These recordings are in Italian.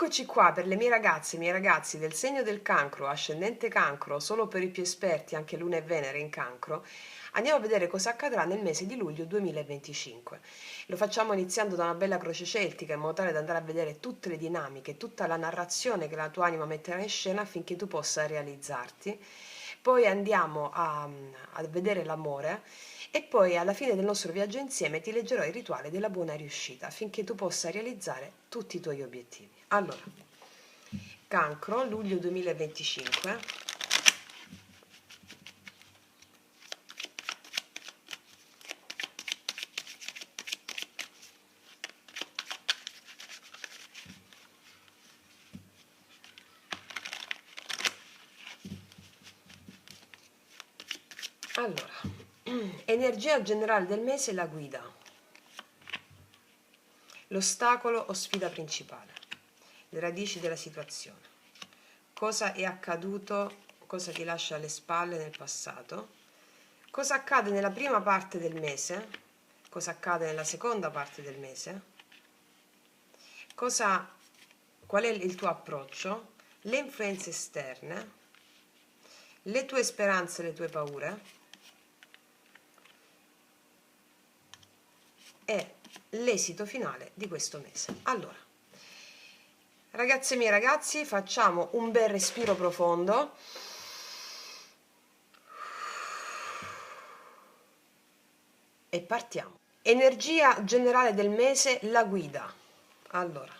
Eccoci qua per le mie ragazze e i miei ragazzi del segno del cancro, ascendente cancro, solo per i più esperti, anche Luna e Venere in cancro. Andiamo a vedere cosa accadrà nel mese di luglio 2025. Lo facciamo iniziando da una bella croce celtica, in modo tale da andare a vedere tutte le dinamiche, tutta la narrazione che la tua anima metterà in scena affinché tu possa realizzarti. Poi andiamo a vedere l'amore e poi alla fine del nostro viaggio insieme ti leggerò il rituale della buona riuscita affinché tu possa realizzare tutti i tuoi obiettivi. Allora, cancro, luglio 2025. Allora, energia generale del mese, la guida, l'ostacolo o sfida principale, le radici della situazione, cosa è accaduto, cosa ti lascia alle spalle nel passato, cosa accade nella prima parte del mese, cosa accade nella seconda parte del mese, qual è il tuo approccio, le influenze esterne, le tue speranze e le tue paure e l'esito finale di questo mese. Allora, ragazze e miei ragazzi, facciamo un bel respiro profondo. E partiamo. Energia generale del mese, la guida. Allora,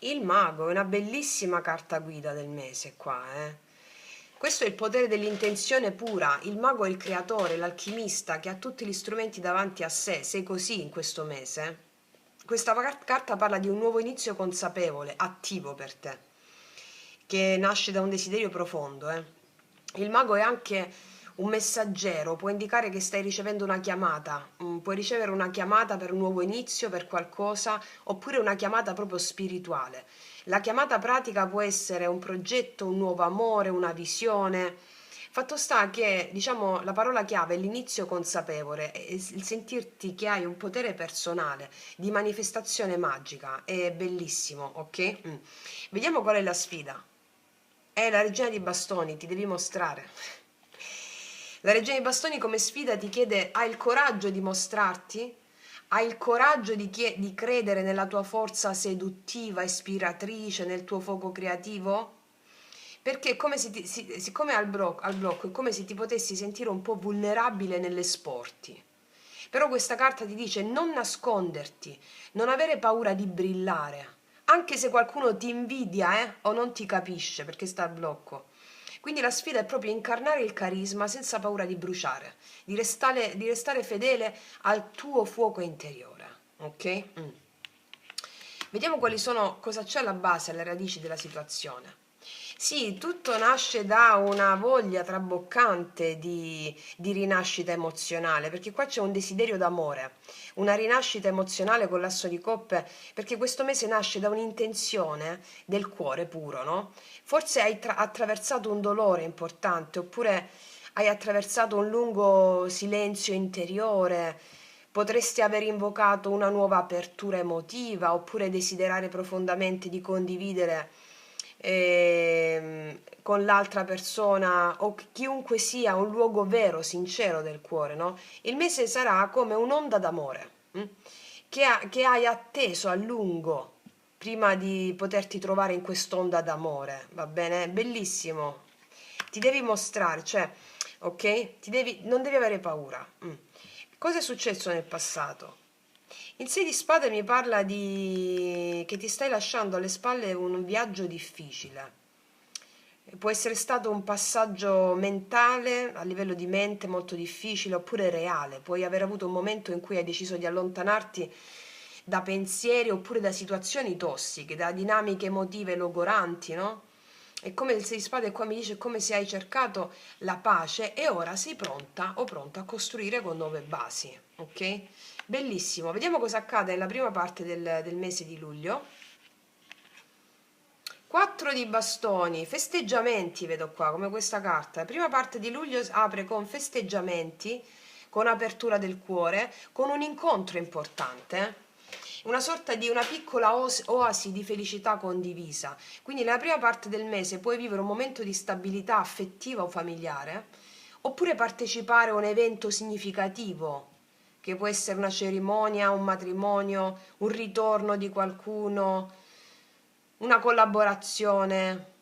il mago è una bellissima carta guida del mese qua, Questo è il potere dell'intenzione pura. Il mago è il creatore, l'alchimista che ha tutti gli strumenti davanti a sé. Sei così in questo mese? Questa carta parla di un nuovo inizio consapevole, attivo per te, che nasce da un desiderio profondo. Il mago è anche un messaggero, può indicare che stai ricevendo una chiamata, puoi ricevere una chiamata per un nuovo inizio, per qualcosa, oppure una chiamata proprio spirituale. La chiamata pratica può essere un progetto, un nuovo amore, una visione. Fatto sta che, diciamo, la parola chiave è l'inizio consapevole, è il sentirti che hai un potere personale di manifestazione magica, è bellissimo, ok? Vediamo qual è la sfida. È la regina di bastoni, ti devi mostrare. La regina di bastoni come sfida ti chiede: hai il coraggio di mostrarti? Hai il coraggio di credere nella tua forza seduttiva, ispiratrice, nel tuo fuoco creativo? Perché è come se siccome al blocco è come se ti potessi sentire un po' vulnerabile nell'esporti. Però questa carta ti dice: non nasconderti, non avere paura di brillare, anche se qualcuno ti invidia, o non ti capisce perché sta al blocco. Quindi la sfida è proprio incarnare il carisma senza paura di bruciare, di restare fedele al tuo fuoco interiore, ok? Vediamo cosa c'è alla base, alle radici della situazione. Sì, tutto nasce da una voglia traboccante di rinascita emozionale, perché qua c'è un desiderio d'amore, una rinascita emozionale con l'asso di coppe, perché questo mese nasce da un'intenzione del cuore puro, no? Forse hai attraversato un dolore importante, oppure hai attraversato un lungo silenzio interiore, potresti aver invocato una nuova apertura emotiva, oppure desiderare profondamente di condividere con l'altra persona o chiunque sia un luogo vero, sincero del cuore, no? Il mese sarà come un'onda d'amore che hai atteso a lungo prima di poterti trovare in quest'onda d'amore, va bene? Bellissimo. Ti devi mostrare, cioè, ok? Non devi avere paura. Cosa è successo nel passato? Il 6 di spade mi parla di che ti stai lasciando alle spalle un viaggio difficile. Può essere stato un passaggio mentale, a livello di mente molto difficile, oppure reale. Puoi aver avuto un momento in cui hai deciso di allontanarti da pensieri oppure da situazioni tossiche, da dinamiche emotive logoranti, no? È come il 6 di spade qua mi dice come se hai cercato la pace e ora sei pronta o pronto a costruire con nuove basi, ok? Bellissimo, vediamo cosa accade nella prima parte del mese di luglio. 4 di bastoni, festeggiamenti vedo qua, come questa carta. La prima parte di luglio apre con festeggiamenti, con apertura del cuore, con un incontro importante. una sorta di una piccola oasi di felicità condivisa. Quindi nella prima parte del mese puoi vivere un momento di stabilità affettiva o familiare, oppure partecipare a un evento significativo, che può essere una cerimonia, un matrimonio, un ritorno di qualcuno, una collaborazione.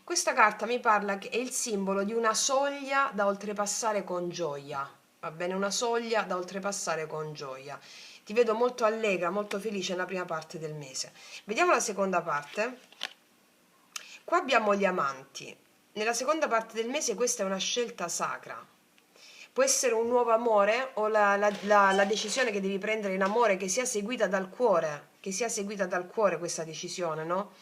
Questa carta mi parla che è il simbolo di una soglia da oltrepassare con gioia, va bene? Una soglia da oltrepassare con gioia. Ti vedo molto allegra, molto felice nella prima parte del mese. Vediamo la seconda parte. Qua abbiamo gli amanti. Nella seconda parte del mese questa è una scelta sacra. Può essere un nuovo amore o la decisione che devi prendere in amore che sia seguita dal cuore, che sia seguita dal cuore questa decisione, no?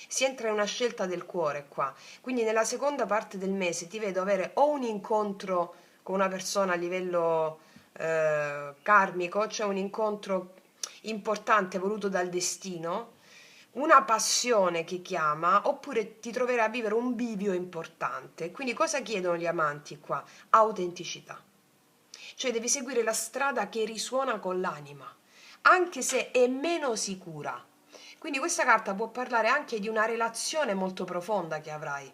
Si entra in una scelta del cuore qua. Quindi nella seconda parte del mese ti vedo avere o un incontro con una persona a livello karmico, cioè un incontro importante voluto dal destino, una passione che chiama, oppure ti troverai a vivere un bivio importante. Quindi cosa chiedono gli amanti qua? Autenticità. Cioè devi seguire la strada che risuona con l'anima, anche se è meno sicura. Quindi questa carta può parlare anche di una relazione molto profonda che avrai,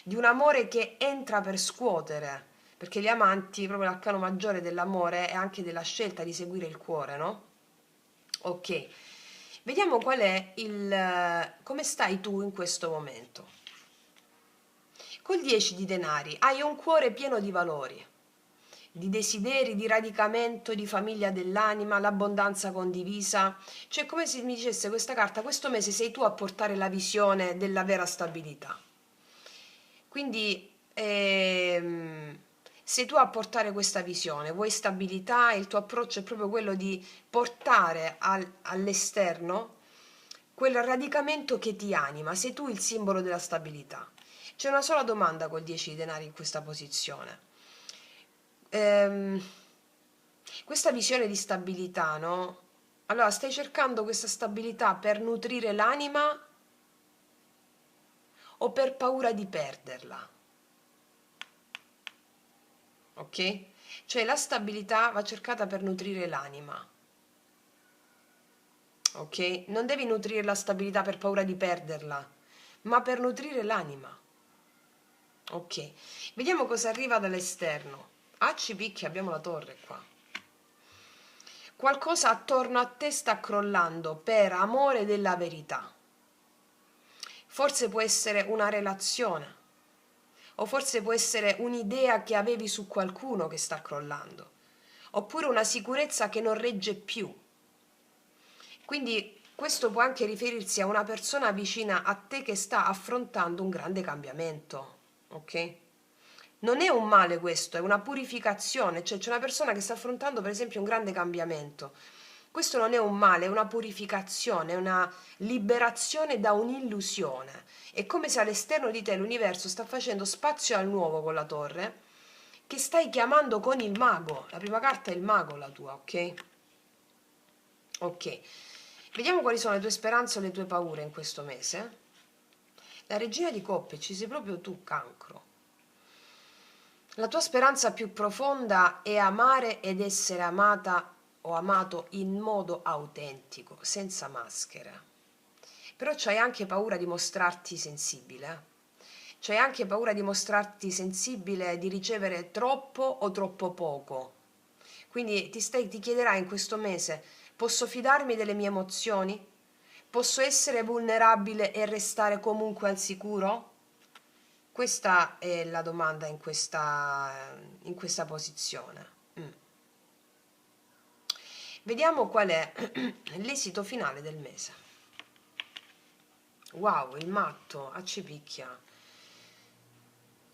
di un amore che entra per scuotere, perché gli amanti, proprio l'arcano maggiore dell'amore è anche della scelta di seguire il cuore, no? Ok, vediamo qual è come stai tu in questo momento. Col 10 di denari hai un cuore pieno di valori, di desideri, di radicamento, di famiglia dell'anima, l'abbondanza condivisa. Cioè, come se mi dicesse questa carta, questo mese sei tu a portare la visione della vera stabilità. Quindi sei tu a portare questa visione, vuoi stabilità, il tuo approccio è proprio quello di portare all'esterno quel radicamento che ti anima, sei tu il simbolo della stabilità. C'è una sola domanda col 10 di denari in questa posizione. Questa visione di stabilità, no? Allora, stai cercando questa stabilità per nutrire l'anima o per paura di perderla? Ok? Cioè la stabilità va cercata per nutrire l'anima. Ok? Non devi nutrire la stabilità per paura di perderla, ma per nutrire l'anima. Ok, vediamo cosa arriva dall'esterno. A ci picchia, abbiamo la torre qua. Qualcosa attorno a te sta crollando per amore della verità. Forse può essere una relazione, o forse può essere un'idea che avevi su qualcuno che sta crollando, oppure una sicurezza che non regge più. Quindi questo può anche riferirsi a una persona vicina a te che sta affrontando un grande cambiamento, ok? Non è un male questo, è una purificazione, cioè c'è una persona che sta affrontando per esempio un grande cambiamento. Questo non è un male, è una purificazione, è una liberazione da un'illusione. È come se all'esterno di te l'universo sta facendo spazio al nuovo con la torre, che stai chiamando con il mago. La prima carta è il mago, la tua, ok? Ok. Vediamo quali sono le tue speranze o le tue paure in questo mese. La regina di coppe, ci sei proprio tu, Cancro. La tua speranza più profonda è amare ed essere amata o amato in modo autentico, senza maschere. Però c'hai anche paura di mostrarti sensibile. C'hai anche paura di mostrarti sensibile, di ricevere troppo o troppo poco. Quindi ti chiederai in questo mese: posso fidarmi delle mie emozioni? Posso essere vulnerabile e restare comunque al sicuro? Questa è la domanda in questa posizione. Vediamo qual è l'esito finale del mese. Wow, il matto, accipicchia.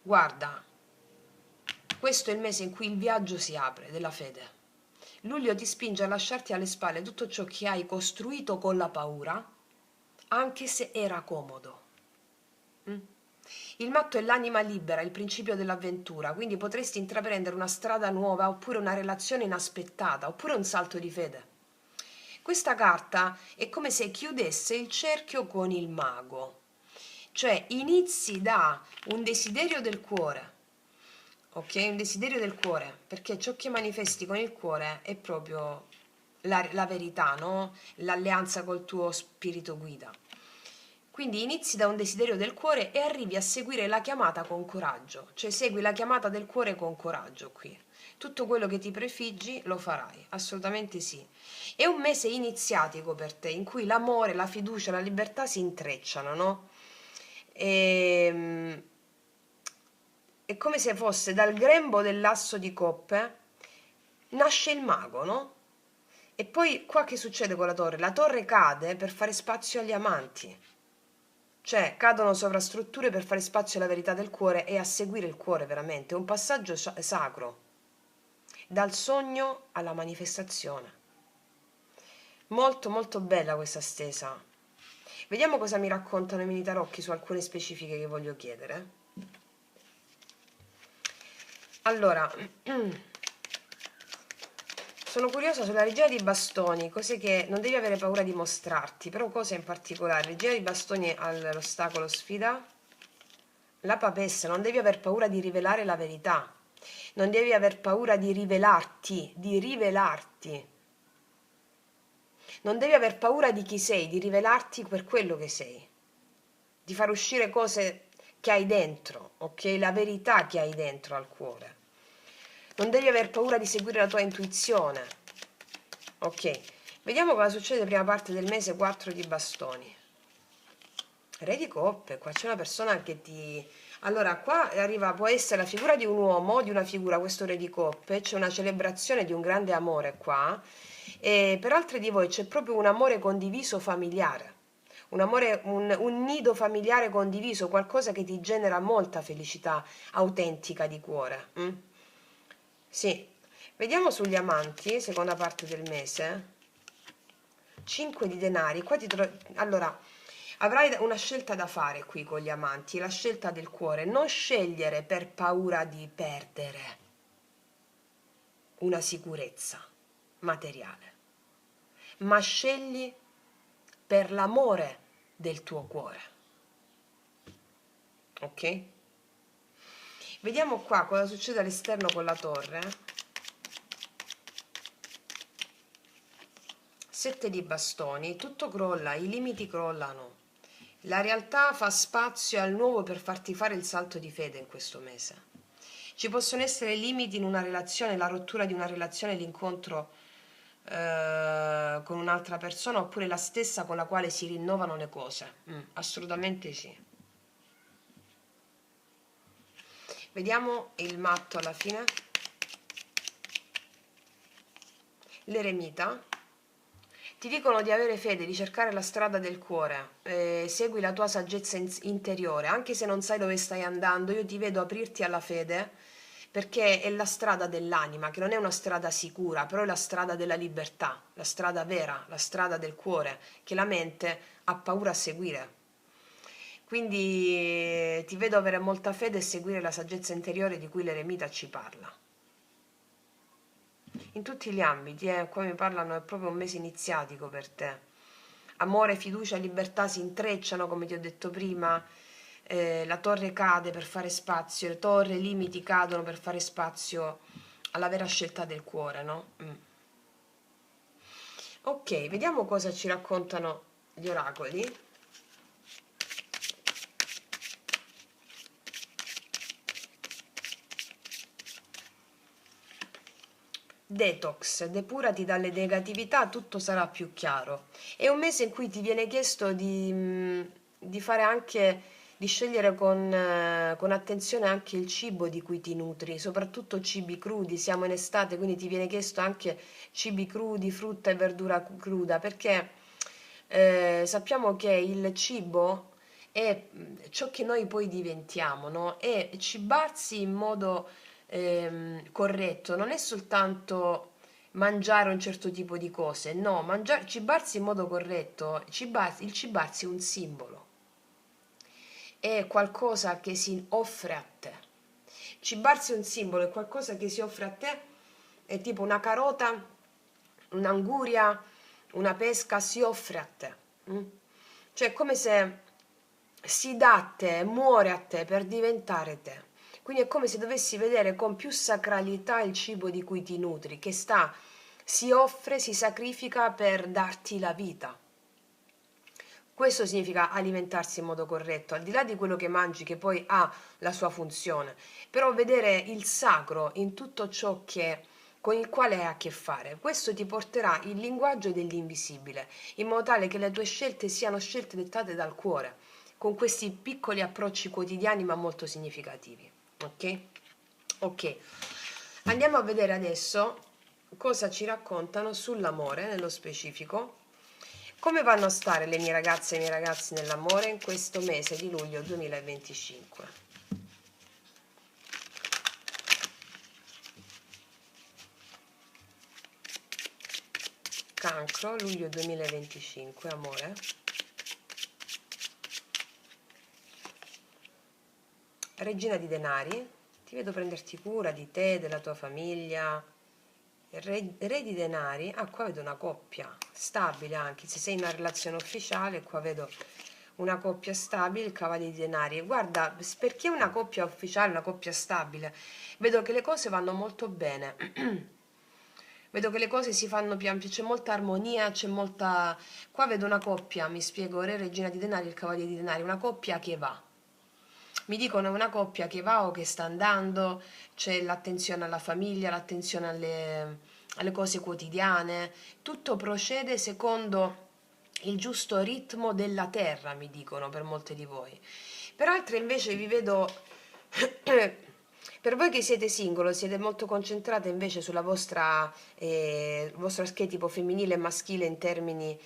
Guarda, questo è il mese in cui il viaggio si apre della fede. Luglio ti spinge a lasciarti alle spalle tutto ciò che hai costruito con la paura, anche se era comodo. Il matto è l'anima libera, il principio dell'avventura, quindi potresti intraprendere una strada nuova, oppure una relazione inaspettata, oppure un salto di fede. Questa carta è come se chiudesse il cerchio con il mago, cioè inizi da un desiderio del cuore, ok? Un desiderio del cuore, perché ciò che manifesti con il cuore è proprio la verità, no? L'alleanza col tuo spirito guida. Quindi inizi da un desiderio del cuore e arrivi a seguire la chiamata con coraggio, cioè segui la chiamata del cuore con coraggio qui. Tutto quello che ti prefiggi lo farai, assolutamente sì. È un mese iniziatico per te, in cui l'amore, la fiducia, la libertà si intrecciano, no? E, è come se fosse dal grembo dell'asso di coppe nasce il mago, no? E poi qua che succede con la torre? La torre cade per fare spazio agli amanti. Cioè, cadono sovrastrutture per fare spazio alla verità del cuore e a seguire il cuore veramente. È un passaggio sacro, dal sogno alla manifestazione. Molto molto bella questa stesa. Vediamo cosa mi raccontano i mini tarocchi su alcune specifiche che voglio chiedere. Allora, sono curiosa sulla regina di bastoni, cose che non devi avere paura di mostrarti, però cosa in particolare? Regina di bastoni all'ostacolo sfida. La papessa, non devi aver paura di rivelare la verità, non devi aver paura di rivelarti, non devi aver paura di chi sei, di rivelarti per quello che sei, di far uscire cose che hai dentro, ok? La verità che hai dentro al cuore. Non devi aver paura di seguire la tua intuizione, ok? Vediamo cosa succede prima parte del mese 4 di bastoni. Re di coppe, qua c'è una persona che ti... Allora, qua arriva, può essere la figura di un uomo o di una figura, questo re di coppe, c'è una celebrazione di un grande amore qua, e per altre di voi c'è proprio un amore condiviso familiare, un amore, un nido familiare condiviso, qualcosa che ti genera molta felicità autentica di cuore. Sì, vediamo sugli amanti, seconda parte del mese. 5 di denari, qua allora avrai una scelta da fare qui con gli amanti, la scelta del cuore, non scegliere per paura di perdere una sicurezza materiale, ma scegli per l'amore del tuo cuore. Ok? Vediamo qua cosa succede all'esterno con la torre. 7 di bastoni, tutto crolla, i limiti crollano. La realtà fa spazio al nuovo per farti fare il salto di fede in questo mese. Ci possono essere limiti in una relazione, la rottura di una relazione, l'incontro con un'altra persona oppure la stessa con la quale si rinnovano le cose. Assolutamente sì. Vediamo il matto alla fine. L'eremita. Ti dicono di avere fede, di cercare la strada del cuore, segui la tua saggezza interiore, anche se non sai dove stai andando, io ti vedo aprirti alla fede, perché è la strada dell'anima, che non è una strada sicura, però è la strada della libertà, la strada vera, la strada del cuore, che la mente ha paura a seguire. Quindi ti vedo avere molta fede e seguire la saggezza interiore di cui l'eremita ci parla. In tutti gli ambiti, qua mi parlano, è proprio un mese iniziatico per te. Amore, fiducia e libertà si intrecciano, come ti ho detto prima. La torre cade per fare spazio, le torre, i limiti cadono per fare spazio alla vera scelta del cuore, no? Ok, vediamo cosa ci raccontano gli oracoli. Detox, depurati dalle negatività, tutto sarà più chiaro. È un mese in cui ti viene chiesto di fare anche, di scegliere con attenzione anche il cibo di cui ti nutri, soprattutto cibi crudi. Siamo in estate, quindi ti viene chiesto anche cibi crudi, frutta e verdura cruda, perché sappiamo che il cibo è ciò che noi poi diventiamo, no? E cibarsi in modo corretto non è soltanto mangiare un certo tipo di cose, no, cibarsi in modo corretto, il cibarsi è un simbolo, è qualcosa che si offre a te. Cibarsi è un simbolo, è qualcosa che si offre a te, è tipo una carota, un'anguria, una pesca si offre a te. Cioè è come se si dà a te, muore a te per diventare te. Quindi è come se dovessi vedere con più sacralità il cibo di cui ti nutri, che sta si offre, si sacrifica per darti la vita. Questo significa alimentarsi in modo corretto, al di là di quello che mangi, che poi ha la sua funzione, però vedere il sacro in tutto ciò che con il quale hai a che fare. Questo ti porterà il linguaggio dell'invisibile, in modo tale che le tue scelte siano scelte dettate dal cuore, con questi piccoli approcci quotidiani ma molto significativi. Ok? Ok. Andiamo a vedere adesso cosa ci raccontano sull'amore nello specifico. Come vanno a stare le mie ragazze e i miei ragazzi nell'amore in questo mese di luglio 2025? Cancro, luglio 2025, amore. Regina di denari, ti vedo prenderti cura di te, della tua famiglia. Re di denari, qua vedo una coppia stabile, anche se sei in una relazione ufficiale, qua vedo una coppia stabile, il cavaliere di denari. Guarda, perché è una coppia ufficiale, una coppia stabile, vedo che le cose vanno molto bene. Vedo che le cose si fanno pian piano, c'è molta armonia, c'è molta... Qua vedo una coppia, mi spiego, re, regina di denari, il cavaliere di denari, una coppia che va. Mi dicono è una coppia che va o che sta andando, c'è l'attenzione alla famiglia, l'attenzione alle cose quotidiane, tutto procede secondo il giusto ritmo della terra, mi dicono per molte di voi. Per altre invece vi vedo, per voi che siete singolo, siete molto concentrate invece sulla vostro archetipo femminile e maschile in termini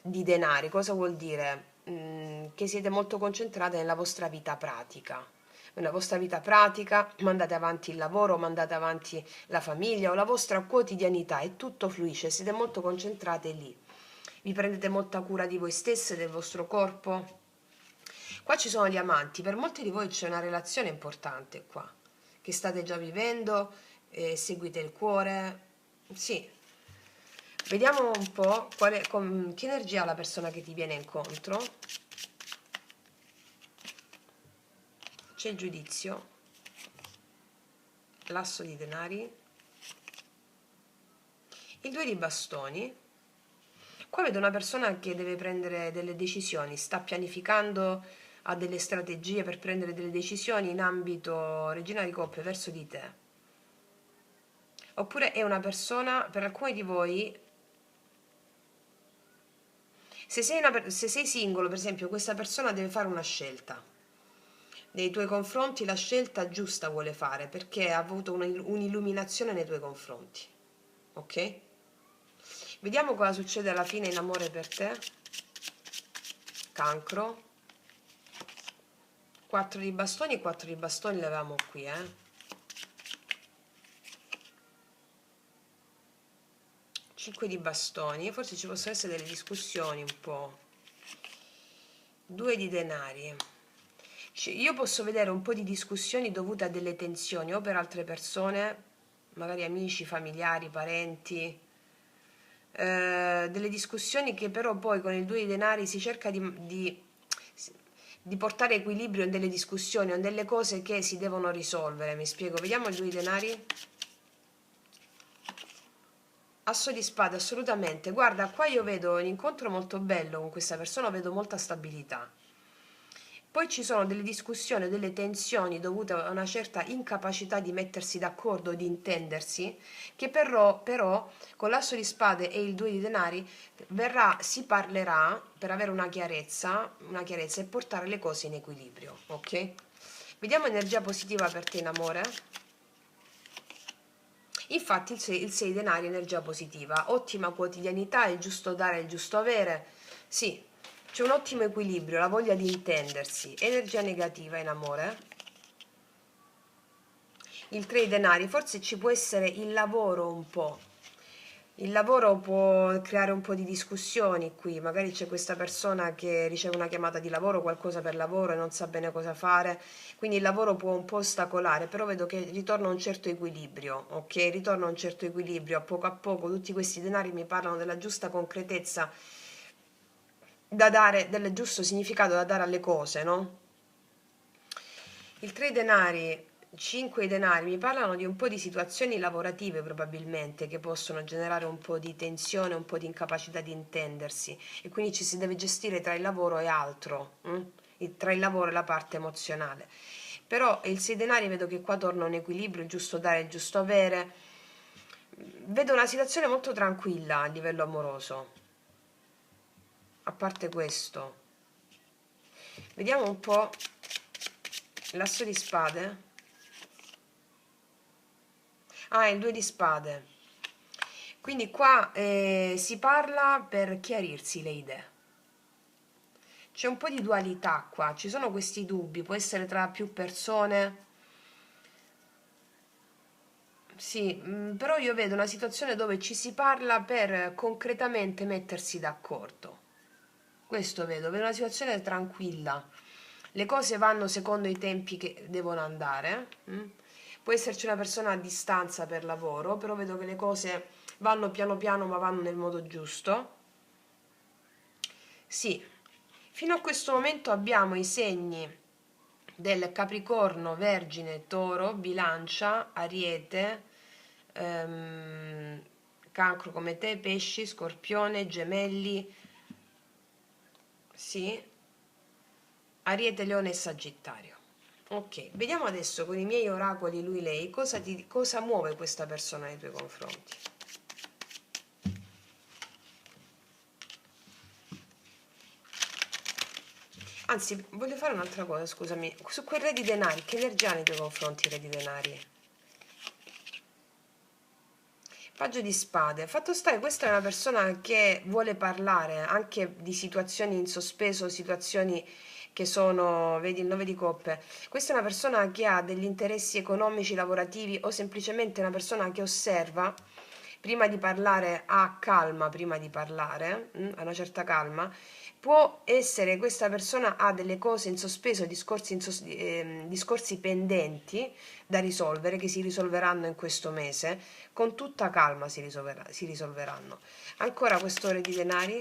di denari. Cosa vuol dire? Che siete molto concentrate nella vostra vita pratica. Nella vostra vita pratica mandate avanti il lavoro, mandate avanti la famiglia o la vostra quotidianità e tutto fluisce, siete molto concentrate lì. Vi prendete molta cura di voi stesse, del vostro corpo. Qua ci sono gli amanti, per molti di voi c'è una relazione importante qua, che state già vivendo, seguite il cuore. Sì, vediamo un po' che energia ha la persona che ti viene incontro. C'è il giudizio, l'asso di denari, il 2 di bastoni. Qua vedo una persona che deve prendere delle decisioni, sta pianificando, ha delle strategie per prendere delle decisioni in ambito regina di coppe verso di te. Oppure è una persona, per alcuni di voi, se sei singolo, per esempio, questa persona deve fare una scelta. Nei tuoi confronti la scelta giusta vuole fare perché ha avuto un'illuminazione nei tuoi confronti. Ok? Vediamo cosa succede alla fine in amore per te. Cancro. 4 di bastoni e 4 di bastoni le avevamo qui, 5 di bastoni, forse ci possono essere delle discussioni un po'. 2 di denari. Io posso vedere un po' di discussioni dovute a delle tensioni o per altre persone, magari amici, familiari, parenti, delle discussioni che però poi con il 2 di denari si cerca di portare equilibrio in delle discussioni o in delle cose che si devono risolvere. Mi spiego, vediamo il 2 di denari. Asso di spade, assolutamente. Guarda, qua io vedo un incontro molto bello con questa persona, vedo molta stabilità. Poi ci sono delle discussioni, delle tensioni dovute a una certa incapacità di mettersi d'accordo, di intendersi, che però con l'asso di spade e il 2 di denari si parlerà per avere una chiarezza e portare le cose in equilibrio, ok? Vediamo energia positiva per te in amore. Infatti il 6 denari è energia positiva, ottima quotidianità, il giusto dare, il giusto avere. Sì, c'è un ottimo equilibrio, la voglia di intendersi. Energia negativa in amore. Il 3 denari, forse ci può essere il lavoro un po'. Il lavoro può creare un po' di discussioni qui, magari c'è questa persona che riceve una chiamata di lavoro, qualcosa per lavoro e non sa bene cosa fare, quindi il lavoro può un po' ostacolare, però vedo che ritorna un certo equilibrio, ok? Ritorna un certo equilibrio, a poco tutti questi denari mi parlano della giusta concretezza da dare, del giusto significato da dare alle cose, no? Il 3 denari 5 denari mi parlano di un po' di situazioni lavorative probabilmente che possono generare un po' di tensione, un po' di incapacità di intendersi e quindi ci si deve gestire tra il lavoro e altro, tra il lavoro e la parte emozionale. Però il 6 denari vedo che qua torna un equilibrio, il giusto dare, il giusto avere. Vedo una situazione molto tranquilla a livello amoroso. A parte questo, vediamo un po' l'asso di spade. Ah, il 2 di spade. Quindi qua si parla per chiarirsi le idee. C'è un po' di dualità qua, ci sono questi dubbi, può essere tra più persone. Sì, però io vedo una situazione dove ci si parla per concretamente mettersi d'accordo. Questo vedo una situazione tranquilla. Le cose vanno secondo i tempi che devono andare. Può esserci una persona a distanza per lavoro, però vedo che le cose vanno piano piano, ma vanno nel modo giusto. Sì, fino a questo momento abbiamo i segni del Capricorno, Vergine, Toro, Bilancia, Ariete, ehm, Cancro come te, Pesci, Scorpione, Gemelli, sì, Ariete, Leone e Sagittario. Ok, vediamo adesso con i miei oracoli lui-lei cosa muove questa persona nei tuoi confronti. Anzi, voglio fare un'altra cosa, scusami. Su quel re di denari, che energia ha nei tuoi confronti il re di denari? Paggio di spade. Fatto sta che questa è una persona che vuole parlare anche di situazioni in sospeso, situazioni che sono, vedi il 9 di coppe. Questa è una persona che ha degli interessi economici, lavorativi o semplicemente una persona che osserva prima di parlare, ha calma prima di parlare, ha una certa calma. Può essere questa persona ha delle cose in sospeso, discorsi pendenti da risolvere che si risolveranno in questo mese con tutta calma si risolveranno. Ancora quest'ore di denari.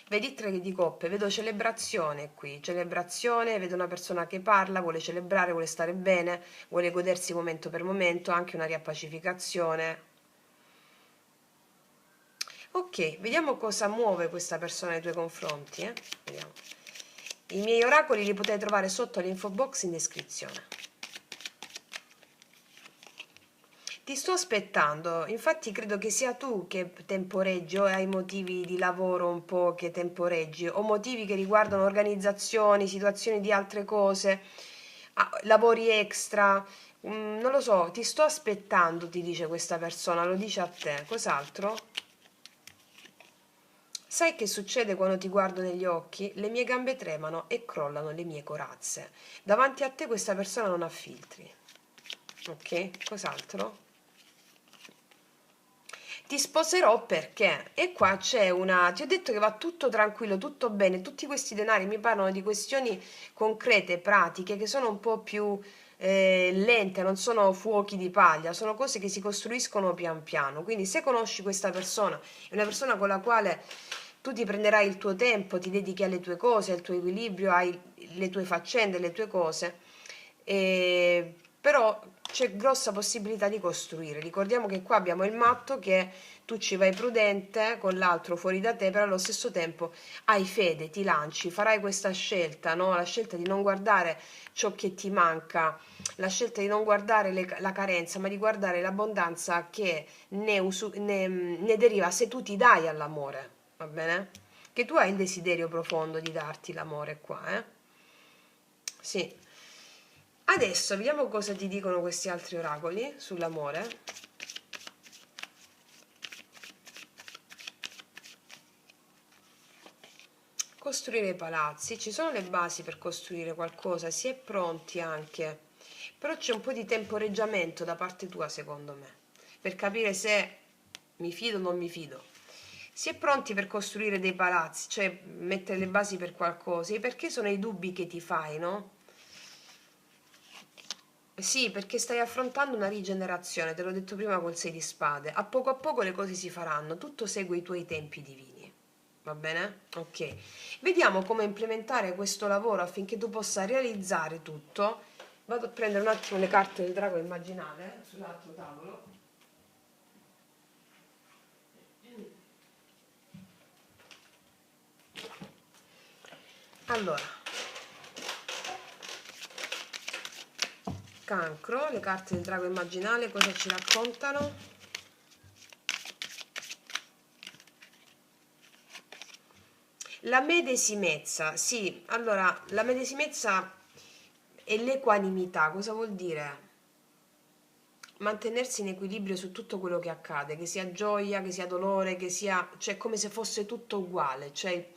Vedi tre di coppe, vedo celebrazione qui, celebrazione, vedo una persona che parla, vuole celebrare, vuole stare bene, vuole godersi momento per momento, anche una riappacificazione. Ok, vediamo cosa muove questa persona nei tuoi confronti. Vediamo. I miei oracoli li potete trovare sotto l'info box in descrizione. Ti sto aspettando, infatti credo che sia tu che temporeggi o hai motivi di lavoro un po' che temporeggi o motivi che riguardano organizzazioni, situazioni di altre cose, lavori extra, non lo so, ti sto aspettando, ti dice questa persona, lo dice a te, cos'altro? Sai che succede quando ti guardo negli occhi? Le mie gambe tremano e crollano le mie corazze. Davanti a te questa persona non ha filtri. Ok? Cos'altro? Ti sposerò perché? E qua c'è una... Ti ho detto che va tutto tranquillo, tutto bene. Tutti questi denari mi parlano di questioni concrete, pratiche, che sono un po' più lente, non sono fuochi di paglia, sono cose che si costruiscono pian piano. Quindi se conosci questa persona, è una persona con la quale tu ti prenderai il tuo tempo, ti dedichi alle tue cose, al tuo equilibrio, hai le tue faccende, le tue cose, però c'è grossa possibilità di costruire. Ricordiamo che qua abbiamo il matto che tu ci vai prudente con l'altro fuori da te, però allo stesso tempo hai fede, ti lanci, farai questa scelta, no? La scelta di non guardare ciò che ti manca, la scelta di non guardare la carenza, ma di guardare l'abbondanza che ne deriva se tu ti dai all'amore, va bene? Che tu hai il desiderio profondo di darti l'amore qua, eh? Sì. Adesso vediamo cosa ti dicono questi altri oracoli sull'amore. Costruire palazzi, ci sono le basi per costruire qualcosa, si è pronti anche, però c'è un po' di temporeggiamento da parte tua secondo me, per capire se mi fido o non mi fido. Si è pronti per costruire dei palazzi, cioè mettere le basi per qualcosa, e perché sono i dubbi che ti fai, no? Sì, perché stai affrontando una rigenerazione, te l'ho detto prima col 6 di spade. A poco le cose si faranno, tutto segue i tuoi tempi divini. Va bene? Ok. Vediamo come implementare questo lavoro affinché tu possa realizzare tutto. Vado a prendere un attimo le carte del drago immaginale sull'altro tavolo. Allora, Cancro, le carte del drago immaginale cosa ci raccontano? La medesimezza, sì, allora la medesimezza è l'equanimità, cosa vuol dire? Mantenersi in equilibrio su tutto quello che accade, che sia gioia, che sia dolore, che sia, cioè come se fosse tutto uguale, cioè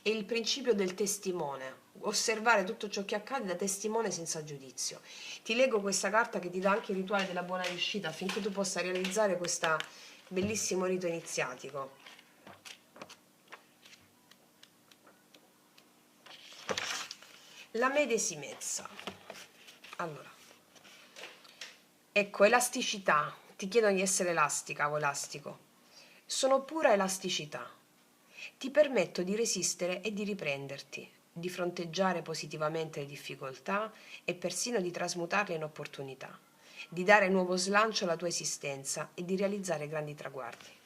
è il principio del testimone, osservare tutto ciò che accade da testimone senza giudizio. Ti leggo questa carta che ti dà anche il rituale della buona riuscita affinché tu possa realizzare questo bellissimo rito iniziatico. La medesimezza. Allora, ecco, elasticità. Ti chiedono di essere elastica o elastico. Sono pura elasticità. Ti permetto di resistere e di riprenderti, di fronteggiare positivamente le difficoltà e persino di trasmutarle in opportunità, di dare nuovo slancio alla tua esistenza e di realizzare grandi traguardi.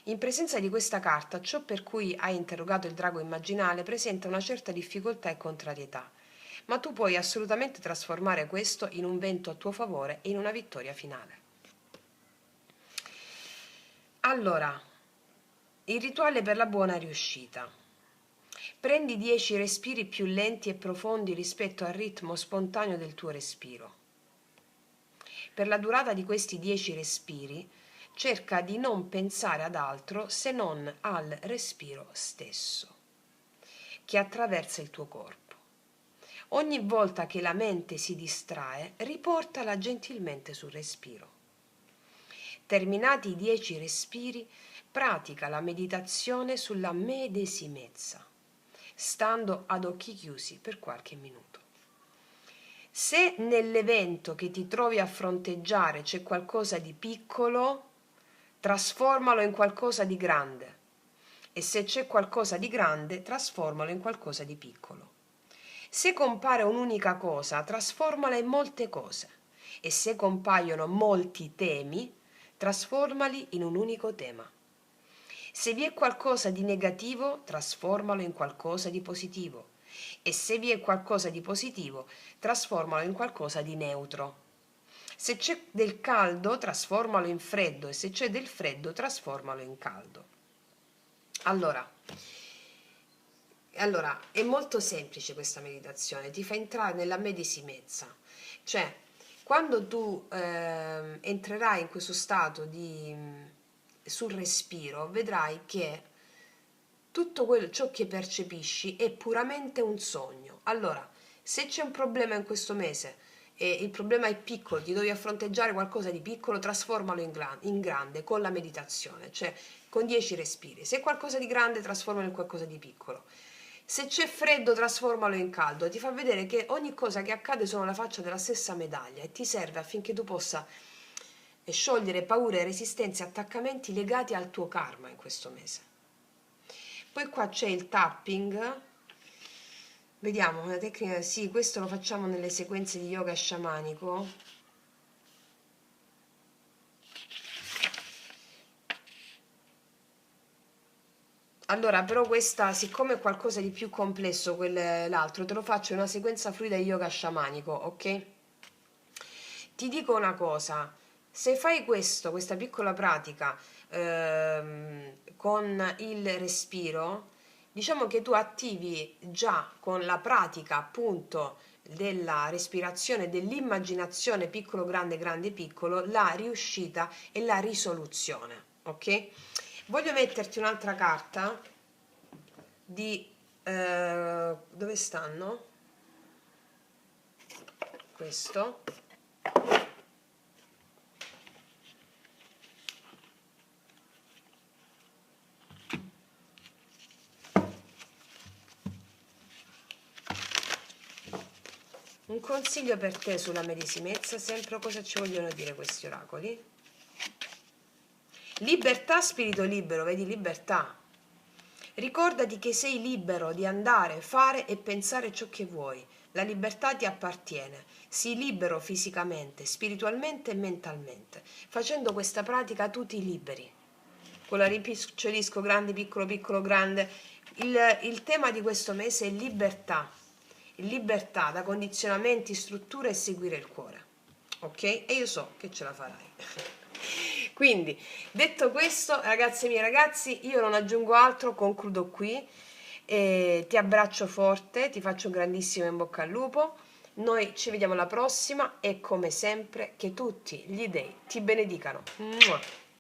In presenza di questa carta, ciò per cui hai interrogato il drago immaginale presenta una certa difficoltà e contrarietà, ma tu puoi assolutamente trasformare questo in un vento a tuo favore e in una vittoria finale. Allora, il rituale per la buona riuscita. Prendi 10 respiri più lenti e profondi rispetto al ritmo spontaneo del tuo respiro. Per la durata di questi 10 respiri, cerca di non pensare ad altro se non al respiro stesso, che attraversa il tuo corpo. Ogni volta che la mente si distrae, riportala gentilmente sul respiro. Terminati i 10 respiri, pratica la meditazione sulla medesimezza, stando ad occhi chiusi per qualche minuto. Se nell'evento che ti trovi a fronteggiare c'è qualcosa di piccolo, trasformalo in qualcosa di grande. E se c'è qualcosa di grande, trasformalo in qualcosa di piccolo. Se compare un'unica cosa, trasformala in molte cose. E se compaiono molti temi, trasformali in un unico tema. Se vi è qualcosa di negativo, trasformalo in qualcosa di positivo. E se vi è qualcosa di positivo, trasformalo in qualcosa di neutro. Se c'è del caldo, trasformalo in freddo, e se c'è del freddo, trasformalo in caldo. Allora, è molto semplice questa meditazione, ti fa entrare nella medesimezza. Cioè, quando tu entrerai in questo stato sul respiro, vedrai che tutto ciò che percepisci è puramente un sogno. Allora, se c'è un problema in questo mese e il problema è piccolo, ti devi affronteggiare qualcosa di piccolo, trasformalo in grande con la meditazione, cioè con 10 respiri. Se è qualcosa di grande, trasformalo in qualcosa di piccolo. Se c'è freddo, trasformalo in caldo. Ti fa vedere che ogni cosa che accade sono la faccia della stessa medaglia e ti serve affinché tu possa sciogliere paure, resistenze, attaccamenti legati al tuo karma in questo mese. Poi qua c'è il tapping, vediamo una tecnica, sì, questo lo facciamo nelle sequenze di yoga sciamanico. Allora, però questa, siccome è qualcosa di più complesso l'altro, te lo faccio in una sequenza fluida yoga sciamanico, ok? Ti dico una cosa, se fai questa piccola pratica con il respiro, diciamo che tu attivi già con la pratica appunto della respirazione, dell'immaginazione piccolo, grande, grande, piccolo, la riuscita e la risoluzione, ok? Voglio metterti un'altra carta di dove stanno? Questo. Un consiglio per te sulla medesimezza, sempre cosa ci vogliono dire questi oracoli? Libertà, spirito libero, vedi libertà. Ricordati che sei libero di andare, fare e pensare ciò che vuoi. La libertà ti appartiene. Sii libero fisicamente, spiritualmente e mentalmente. Facendo questa pratica tu ti liberi. Con la rimpicciolisco grande, piccolo, piccolo, grande. Il tema di questo mese è libertà. Libertà da condizionamenti, strutture e seguire il cuore. Ok? E io so che ce la farai. Quindi, detto questo, ragazze mie ragazzi, io non aggiungo altro, concludo qui. Ti abbraccio forte, ti faccio un grandissimo in bocca al lupo. Noi ci vediamo alla prossima e come sempre che tutti gli dei ti benedicano. Mua.